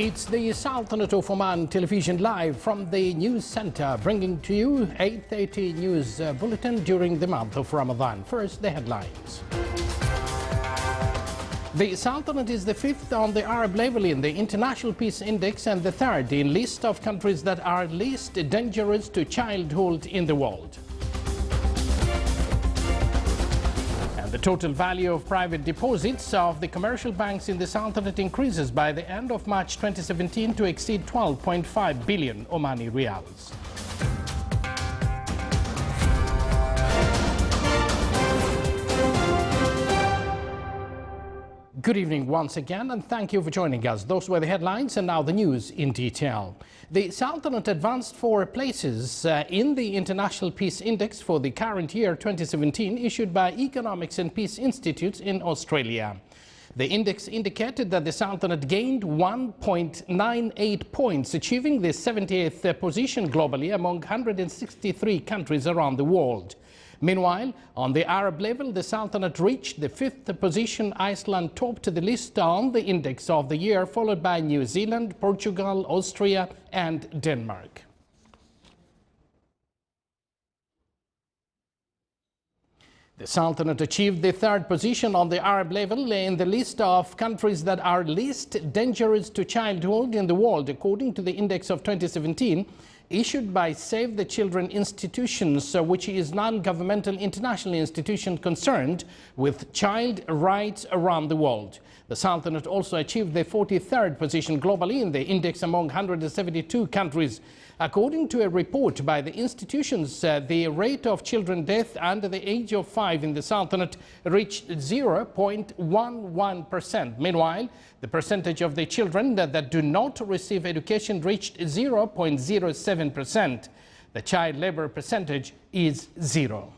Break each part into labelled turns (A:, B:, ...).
A: It's the Sultanate of Oman television live from the news center, bringing to you 8:30 news bulletin during the month of Ramadan. First, the headlines. The Sultanate is the fifth on the Arab level in the International Peace Index and the third in list of countries that are least dangerous to childhood in the world. The total value of private deposits of the commercial banks in the Sultanate increases by the end of March 2017 to exceed 12.5 billion Omani riyals. Good evening once again, and thank you for joining us. Those were the headlines, and now the news in detail. The Sultanate advanced 4 places in the International Peace Index for the current year 2017, issued by Economics and Peace Institutes in Australia. The index indicated that the Sultanate gained 1.98 points, achieving the 78th position globally among 163 countries around the world. Meanwhile, on the Arab level, the Sultanate reached the 5th position. Iceland topped the list on the index of the year, followed by New Zealand, Portugal, Austria, and Denmark. The Sultanate achieved the 3rd position on the Arab level in the list of countries that are least dangerous to childhood in the world, according to the index of 2017. Issued by Save the Children Institutions, which is non-governmental international institution concerned with child rights around the world. The Sultanate also achieved the 43rd position globally in the index among 172 countries. According to a report by the institutions, the rate of children death under the age of 5 in the Sultanate reached 0.11%. Meanwhile, the percentage of the children that do not receive education reached 0.07%. The child labor percentage is 0.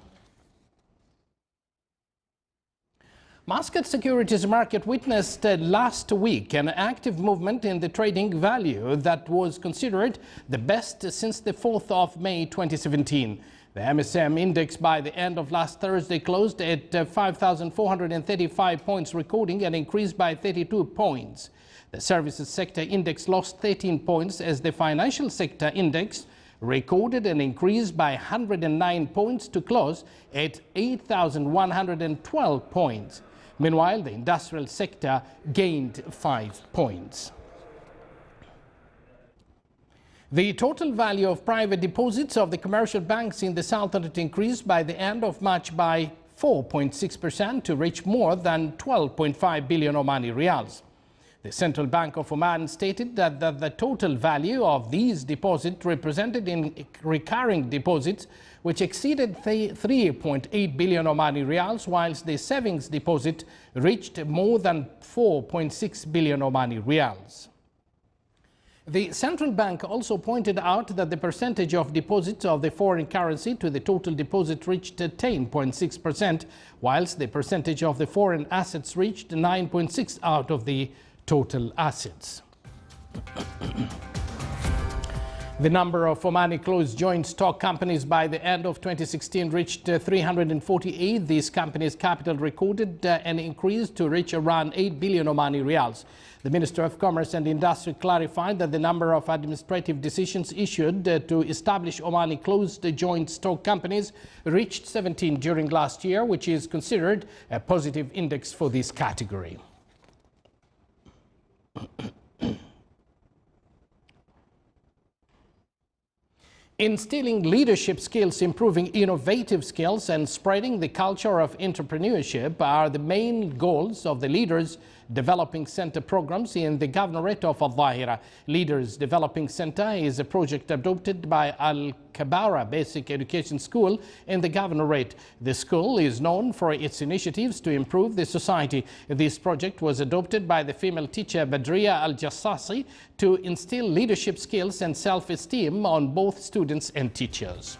A: Muscat Securities market witnessed last week an active movement in the trading value that was considered the best since the 4th of May 2017. The MSM index by the end of last Thursday closed at 5,435 points, recording an increase by 32 points. The services sector index lost 13 points as the financial sector index recorded an increase by 109 points to close at 8,112 points. Meanwhile, the industrial sector gained 5 points. The total value of private deposits of the commercial banks in the Sultanate increased by the end of March by 4.6% to reach more than 12.5 billion Omani riyals. The Central Bank of Oman stated that the total value of these deposits represented in recurring deposits, which exceeded 3.8 billion Omani riyals, whilst the savings deposit reached more than 4.6 billion Omani riyals. The central bank also pointed out that the percentage of deposits of the foreign currency to the total deposit reached 10.6%, whilst the percentage of the foreign assets reached 9.6% out of the total assets. The number of Omani closed joint stock companies by the end of 2016 reached 348. These companies' capital recorded an increase to reach around 8 billion Omani riyals. The Minister of Commerce and Industry clarified that the number of administrative decisions issued to establish Omani closed joint stock companies reached 17 during last year, which is considered a positive index for this category. Instilling leadership skills, improving innovative skills, and spreading the culture of entrepreneurship are the main goals of the Leaders Developing Center programs in the Governorate of Al-Dhahira. Leaders Developing Center is a project adopted by Al-Kabara Basic Education School in the Governorate. The school is known for its initiatives to improve the society. This project was adopted by the female teacher Badriya Al-Jassasi to instill leadership skills and self-esteem on both students and teachers.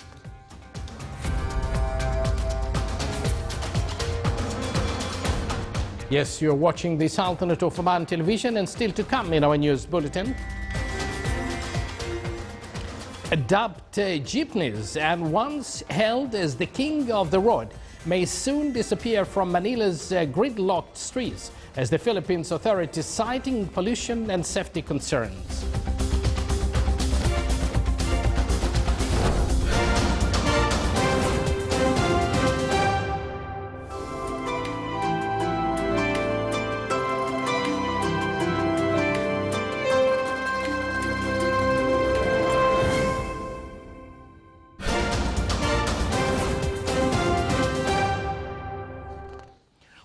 A: Yes, you're watching the Sultanate of Oman television, and still to come in our news bulletin. Dubbed jeepneys and once held as the king of the road, may soon disappear from Manila's gridlocked streets as the Philippines authorities citing pollution and safety concerns.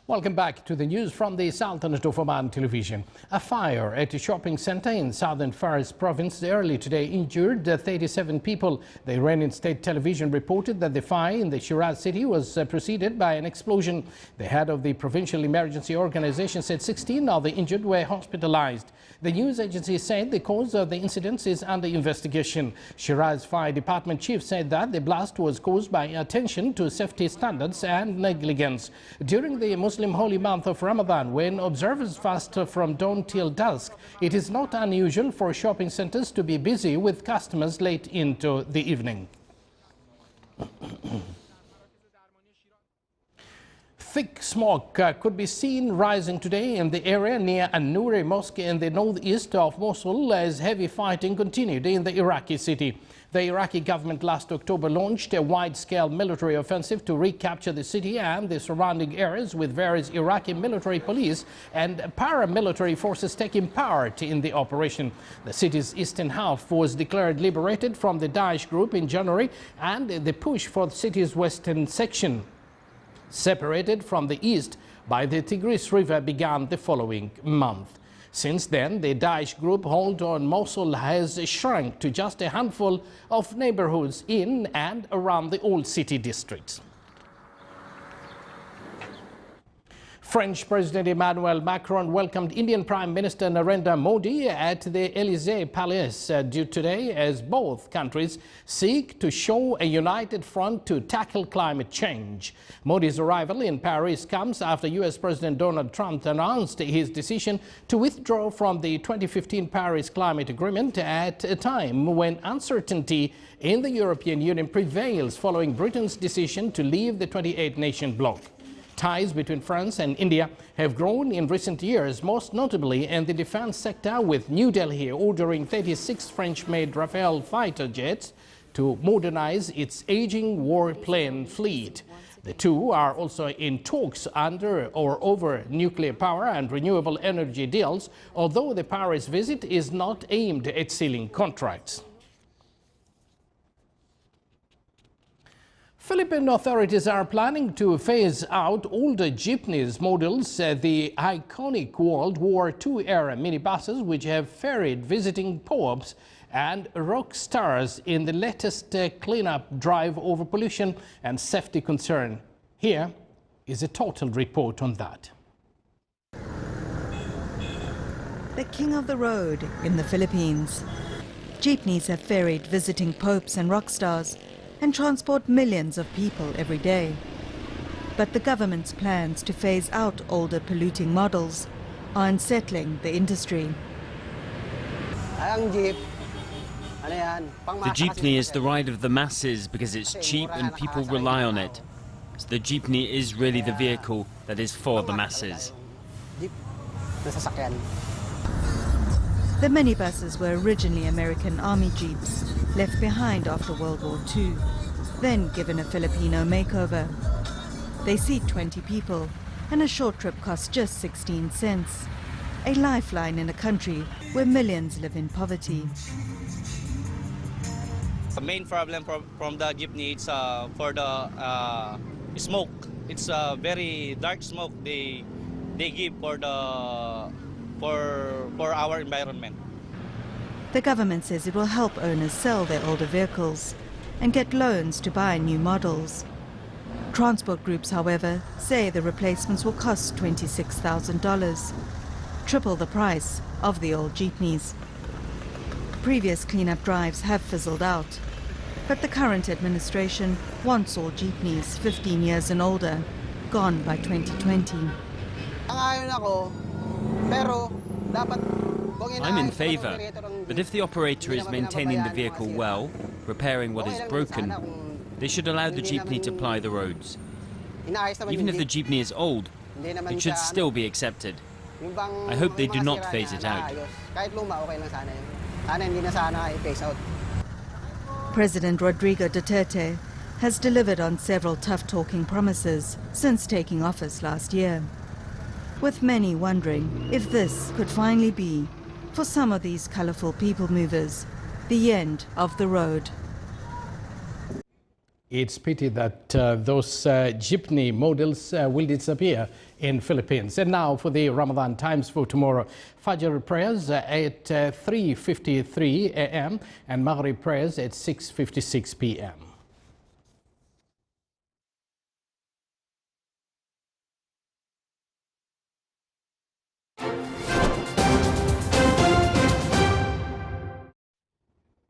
A: Welcome back to the news from the Sultanate of Oman television. A fire at a shopping center in southern Fars province early today injured 37 people. The Iranian state television reported that the fire in the Shiraz city was preceded by an explosion. The head of the provincial emergency organization said 16 of the injured were hospitalized. The news agency said the cause of the incident is under investigation. Shiraz Fire Department chief said that the blast was caused by attention to safety standards and negligence. During the Muslim holy month of Ramadan, when observers fast from dawn till dusk, it is not unusual for shopping centers to be busy with customers late into the evening. Thick smoke could be seen rising today in the area near An-Nouri Mosque in the northeast of Mosul as heavy fighting continued in the Iraqi city. The Iraqi government last October launched a wide-scale military offensive to recapture the city and the surrounding areas, with various Iraqi military police and paramilitary forces taking part in the operation. The city's eastern half was declared liberated from the Daesh group in January, and the push for the city's western section, separated from the east by the Tigris River, began the following month. Since then, the Daesh group hold on Mosul has shrunk to just a handful of neighborhoods in and around the old city districts. French President Emmanuel Macron welcomed Indian Prime Minister Narendra Modi at the Élysée Palace today as both countries seek to show a united front to tackle climate change. Modi's arrival in Paris comes after US President Donald Trump announced his decision to withdraw from the 2015 Paris Climate Agreement at a time when uncertainty in the European Union prevails following Britain's decision to leave the 28-nation bloc. Ties between France and India have grown in recent years, most notably in the defense sector, with New Delhi ordering 36 French-made Rafale fighter jets to modernize its aging warplane fleet. The two are also in talks under or over nuclear power and renewable energy deals, although the Paris visit is not aimed at sealing contracts. Philippine authorities are planning to phase out older jeepneys models, the iconic World War II-era minibuses, which have ferried visiting popes and rock stars in the latest cleanup drive over pollution and safety concern. Here is a total report on that.
B: The king of the road in the Philippines. Jeepneys have ferried visiting popes and rock stars and transport millions of people every day. But the government's plans to phase out older polluting models are unsettling the industry.
C: The
D: jeepney is the ride of the masses because it's cheap and people rely on it. So the jeepney is really the vehicle that is for the masses.
B: The minibuses were originally American Army jeeps, left behind after World War II, then given a Filipino makeover. They seat 20 people, and a short trip costs just 16 cents, a lifeline in a country where millions live in poverty.
E: The main problem from the jeepney is for the smoke. It's a very dark smoke they give for our environment.
B: The government says it will help owners sell their older vehicles and get loans to buy new models. Transport groups, however, say the replacements will cost $26,000, triple the price of the old jeepneys. Previous cleanup drives have fizzled out, but the current administration wants all jeepneys 15 years and older gone by 2020.
D: I'm in favor, but if the operator is maintaining the vehicle well, repairing what is broken, they should allow the jeepney to ply the roads. Even if the jeepney is old, it should still be accepted. I hope they do not phase it out.
B: President Rodrigo Duterte has delivered on several tough-talking promises since taking office last year, with many wondering if this could finally be, for some of these colourful people movers, the end of the road.
A: It's pity that those jeepney models will disappear in Philippines. And now for the Ramadan Times for tomorrow. Fajr prayers at 3:53 a.m. and Maghrib prayers at 6:56 p.m.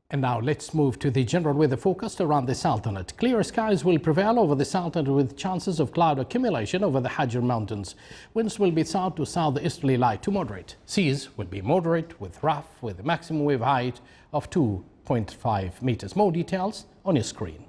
A: And now let's move to the general weather forecast around the Sultanate. Clear skies will prevail over the Sultanate with chances of cloud accumulation over the Hajar Mountains. Winds will be south to southeasterly light to moderate. Seas will be moderate with rough with a maximum wave height of 2.5 meters. More details on your screen.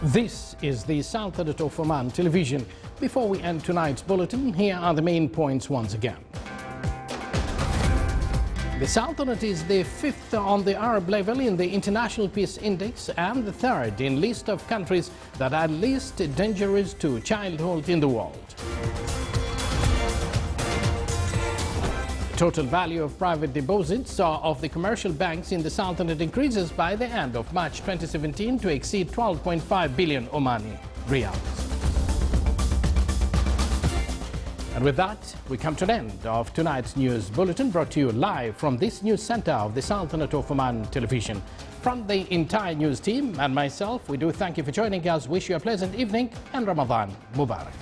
A: This is the Sultanate of Oman television. Before we end tonight's bulletin, here are the main points once again. The Sultanate is the 5th on the Arab level in the International Peace Index and the 3rd in list of countries that are least dangerous to childhood in the world. Total value of private deposits of the commercial banks in the Sultanate increases by the end of March 2017 to exceed 12.5 billion Omani riyals. And with that, we come to an end of tonight's news bulletin, brought to you live from this news center of the Sultanate of Oman television. From the entire news team and myself, we do thank you for joining us, wish you a pleasant evening and Ramadan Mubarak.